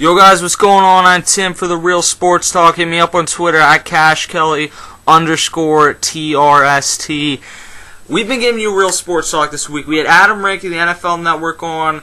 Yo guys, what's going on? I'm Tim for the Real Sports Talk. Hit me up on Twitter at CashKelly_TRST. We've been giving you Real Sports Talk this week. We had Adam ranking the NFL Network on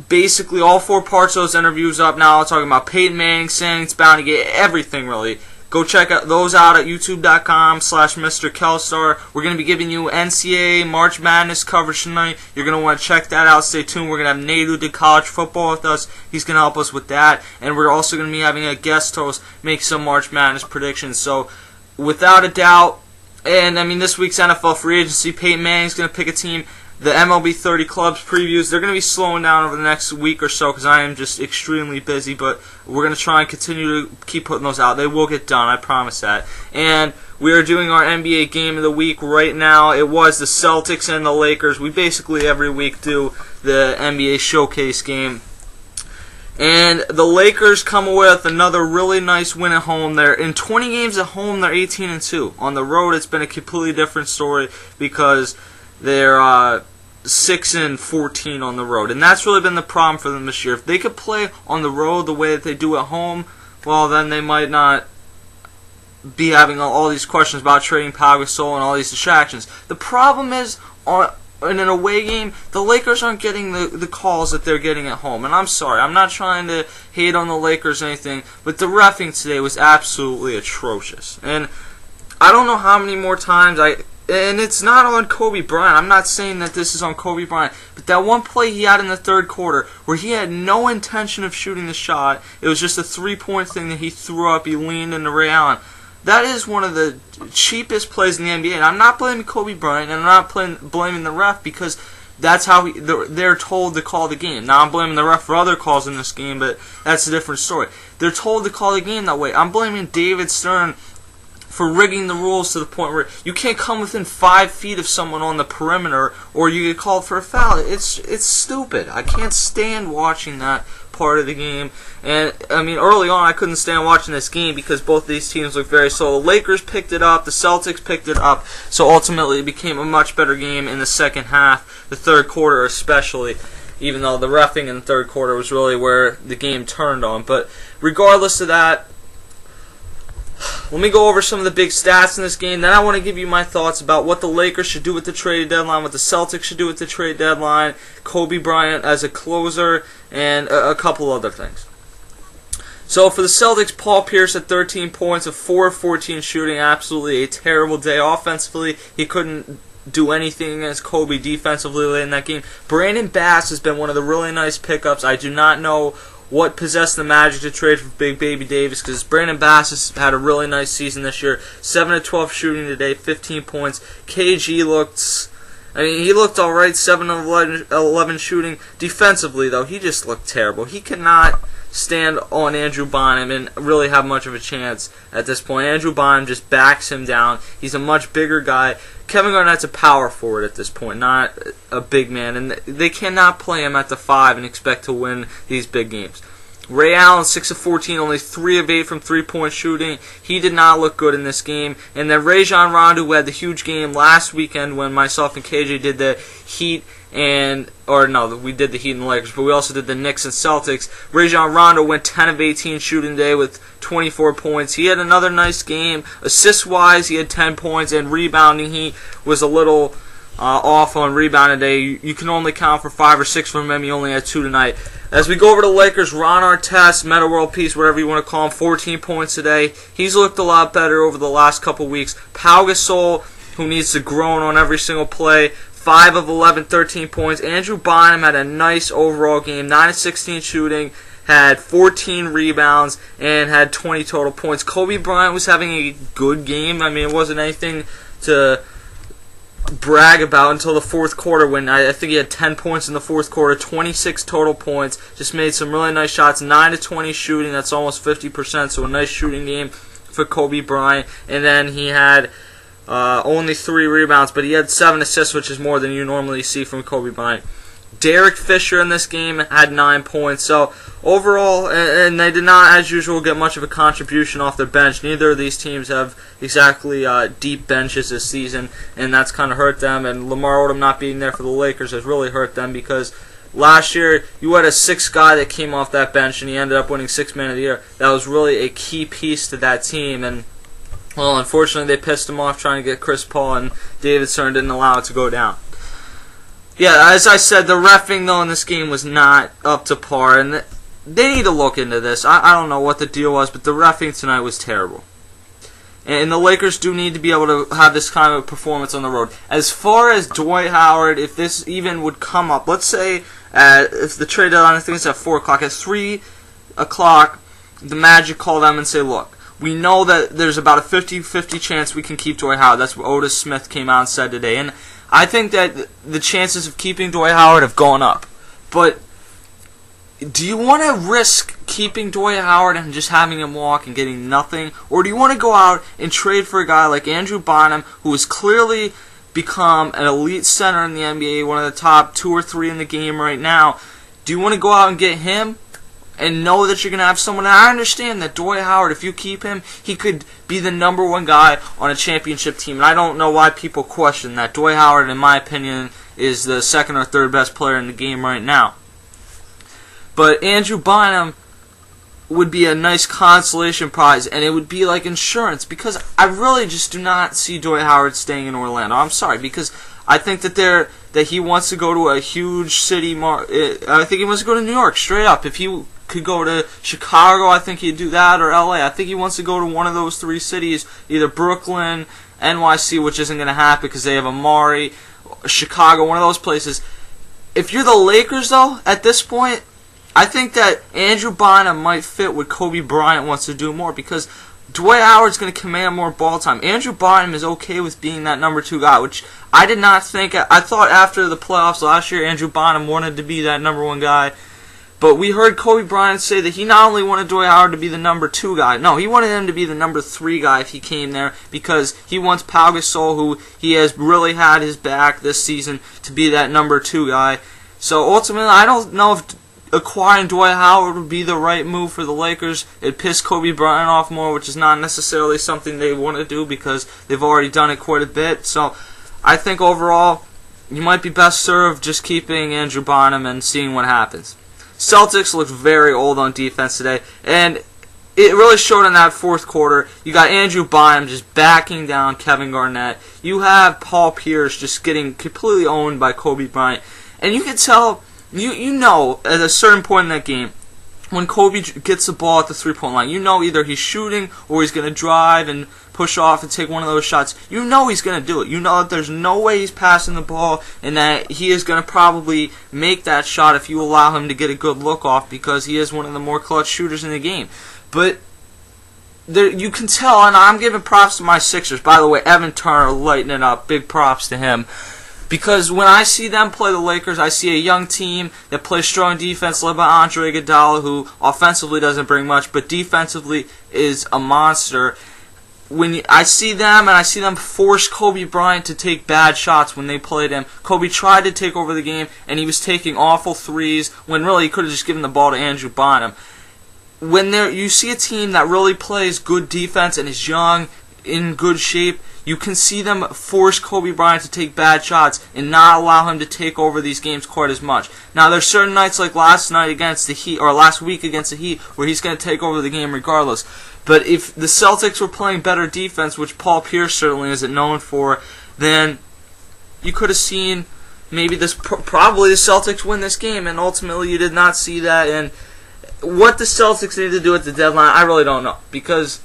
basically all four parts of those interviews up now. Talking about Peyton Manning, saying it's bound to get everything really. Go check those out at youtube.com/MrKelstar. We're going to be giving you NCAA March Madness coverage tonight. You're going to want to check that out. Stay tuned. We're going to have Nate, who did college football with us. He's going to help us with that. And we're also going to be having a guest host make some March Madness predictions. So, without a doubt, and I mean this week's NFL free agency, Peyton Manning's going to pick a team. The MLB 30 clubs previews, they're going to be slowing down over the next week or so because I am just extremely busy, but we're going to try and continue to keep putting those out. They will get done, I promise that. And we are doing our NBA Game of the Week right now. It was the Celtics and the Lakers. We basically every week do the NBA Showcase game. And the Lakers come away with another really nice win at home. They're in 20 games at home, they're 18-2. On the road, it's been a completely different story because they're 6-14 on the road, and that's really been the problem for them this year. If they could play on the road the way that they do at home, well, then they might not be having all these questions about trading Pau Gasol and all these distractions. The problem is, in an away game, the Lakers aren't getting the calls that they're getting at home. And I'm sorry, I'm not trying to hate on the Lakers or anything, but the reffing today was absolutely atrocious. And I don't know how many more times and it's not on Kobe Bryant. I'm not saying that this is on Kobe Bryant. But that one play he had in the third quarter where he had no intention of shooting the shot. It was just a three-point thing that he threw up. He leaned into Ray Allen. That is one of the cheapest plays in the NBA. And I'm not blaming Kobe Bryant, and I'm not blaming the ref because that's how they're told to call the game. Now, I'm blaming the ref for other calls in this game, but that's a different story. They're told to call the game that way. I'm blaming David Stern for rigging the rules to the point where you can't come within 5 feet of someone on the perimeter or you get called for a foul. It's stupid. I can't stand watching that part of the game. And, I mean, early on I couldn't stand watching this game because both these teams look very slow. The Lakers picked it up. The Celtics picked it up. So, ultimately, it became a much better game in the second half, the third quarter especially, even though the reffing in the third quarter was really where the game turned on. But, regardless of that, let me go over some of the big stats in this game. Then I want to give you my thoughts about what the Lakers should do with the trade deadline, what the Celtics should do with the trade deadline, Kobe Bryant as a closer, and a couple other things. So for the Celtics, Paul Pierce at 13 points, of 4 of 14 shooting, absolutely a terrible day offensively. He couldn't do anything against Kobe defensively late in that game. Brandon Bass has been one of the really nice pickups. I do not know what possessed the Magic to trade for Big Baby Davis, because Brandon Bass has had a really nice season this year. 7 of 12 shooting today, 15 points. KG he looked alright, 7 of 11 shooting. Defensively, though, he just looked terrible. He cannot stand on Andrew Bynum and really have much of a chance at this point. Andrew Bynum just backs him down. He's a much bigger guy. Kevin Garnett's a power forward at this point, not a big man, and they cannot play him at the 5 and expect to win these big games. Ray Allen, 6 of 14, only 3 of 8 from three-point shooting. He did not look good in this game. And then Rajon Rondo, who had the huge game last weekend when myself and KJ did the Heat we did the Heat and the Lakers, but we also did the Knicks and Celtics. Rajon Rondo went 10 of 18 shooting today with 24 points. He had another nice game. Assist-wise, he had 10 points, and rebounding, he was a little off on rebound today. You can only count for 5 or 6 from him. He only had 2 tonight. As we go over to the Lakers, Ron Artest, Meta World Peace, whatever you want to call him, 14 points today. He's looked a lot better over the last couple weeks. Pau Gasol, who needs to groan on every single play, 5 of 11, 13 points. Andrew Bynum had a nice overall game, 9 of 16 shooting, had 14 rebounds, and had 20 total points. Kobe Bryant was having a good game. I mean, it wasn't anything to brag about until the fourth quarter when I think he had 10 points in the fourth quarter, 26 total points, just made some really nice shots, 9 of 20 shooting, that's almost 50%, so a nice shooting game for Kobe Bryant. And then he had only 3 rebounds, but he had 7 assists, which is more than you normally see from Kobe Bryant. Derek Fisher in this game had 9 points. So overall, and they did not, as usual, get much of a contribution off their bench. Neither of these teams have exactly deep benches this season, and that's kind of hurt them. And Lamar Odom not being there for the Lakers has really hurt them because last year you had a sixth guy that came off that bench and he ended up winning Sixth Man of the Year. That was really a key piece to that team, and well, unfortunately they pissed him off trying to get Chris Paul, and David Stern didn't allow it to go down. Yeah, as I said, the reffing though in this game was not up to par, and they need to look into this. I don't know what the deal was, but the reffing tonight was terrible. And the Lakers do need to be able to have this kind of performance on the road. As far as Dwight Howard, if this even would come up, let's say if the trade deadline, I think it's at 4 o'clock, at 3 o'clock, the Magic call them and say, look, we know that there's about a 50-50 chance we can keep Dwight Howard. That's what Otis Smith came out and said today. And I think that the chances of keeping Dwight Howard have gone up. But do you want to risk keeping Dwight Howard and just having him walk and getting nothing? Or do you want to go out and trade for a guy like Andrew Bynum, who has clearly become an elite center in the NBA, one of the top 2 or 3 in the game right now? Do you want to go out and get him and know that you're going to have someone? And I understand that Dwight Howard, if you keep him, he could be the number 1 guy on a championship team. And I don't know why people question that. Dwight Howard, in my opinion, is the 2nd or 3rd best player in the game right now. But Andrew Bynum would be a nice consolation prize, and it would be like insurance, because I really just do not see Dwight Howard staying in Orlando. I'm sorry, because I think that he wants to go to a huge city. I think he wants to go to New York, straight up. If he could go to Chicago, I think he'd do that, or LA. I think he wants to go to one of those 3 cities, either Brooklyn, NYC, which isn't going to happen because they have Amari, Chicago, one of those places. If you're the Lakers, though, at this point, I think that Andrew Bynum might fit what Kobe Bryant wants to do more, because Dwight Howard's going to command more ball time. Andrew Bynum is okay with being that number 2 guy, which I did not think. I thought after the playoffs last year, Andrew Bynum wanted to be that number 1 guy. But we heard Kobe Bryant say that he not only wanted Dwight Howard to be the number 2 guy, no, he wanted him to be the number 3 guy if he came there, because he wants Pau Gasol, who he has really had his back this season, to be that number 2 guy. So ultimately, I don't know if acquiring Dwight Howard would be the right move for the Lakers. It pissed Kobe Bryant off more, which is not necessarily something they want to do because they've already done it quite a bit. So I think overall, you might be best served just keeping Andrew Bynum and seeing what happens. Celtics looked very old on defense today, and it really showed in that 4th quarter. You got Andrew Bynum just backing down Kevin Garnett. You have Paul Pierce just getting completely owned by Kobe Bryant. And you can tell, you know, at a certain point in that game, when Kobe gets the ball at the 3-point line, you know either he's shooting or he's going to drive and push off and take one of those shots. You know he's going to do it. You know that there's no way he's passing the ball, and that he is going to probably make that shot if you allow him to get a good look off, because he is one of the more clutch shooters in the game. But there, you can tell, and I'm giving props to my Sixers. By the way, Evan Turner lighting it up. Big props to him. Because when I see them play the Lakers, I see a young team that plays strong defense led by Andre Iguodala, who offensively doesn't bring much, but defensively is a monster. When I see them, and I see them force Kobe Bryant to take bad shots when they played him. Kobe tried to take over the game, and he was taking awful threes when really he could have just given the ball to Andrew Bynum. When you see a team that really plays good defense and is young, in good shape, you can see them force Kobe Bryant to take bad shots and not allow him to take over these games quite as much. Now, there's certain nights like last night against the Heat, or last week against the Heat, where he's going to take over the game regardless. But if the Celtics were playing better defense, which Paul Pierce certainly isn't known for, then you could have seen maybe probably the Celtics win this game, and ultimately you did not see that. And what the Celtics need to do at the deadline, I really don't know, because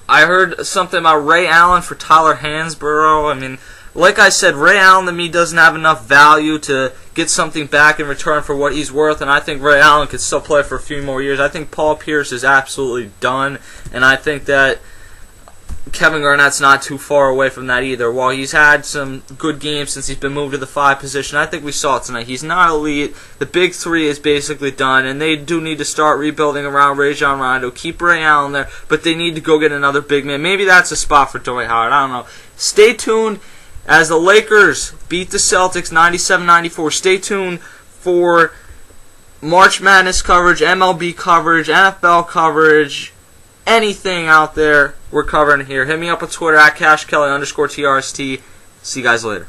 I heard something about Ray Allen for Tyler Hansborough. I mean, like I said, Ray Allen to me doesn't have enough value to get something back in return for what he's worth, and I think Ray Allen could still play for a few more years. I think Paul Pierce is absolutely done, and I think that Kevin Garnett's not too far away from that either. While he's had some good games since he's been moved to the 5 position, I think we saw it tonight. He's not elite. The big 3 is basically done, and they do need to start rebuilding around Rajon Rondo. Keep Ray Allen there, but they need to go get another big man. Maybe that's a spot for Dwight Howard. I don't know. Stay tuned as the Lakers beat the Celtics 97-94. Stay tuned for March Madness coverage, MLB coverage, NFL coverage, anything out there we're covering here. Hit me up on Twitter at @CashKelly_TRST. See you guys later.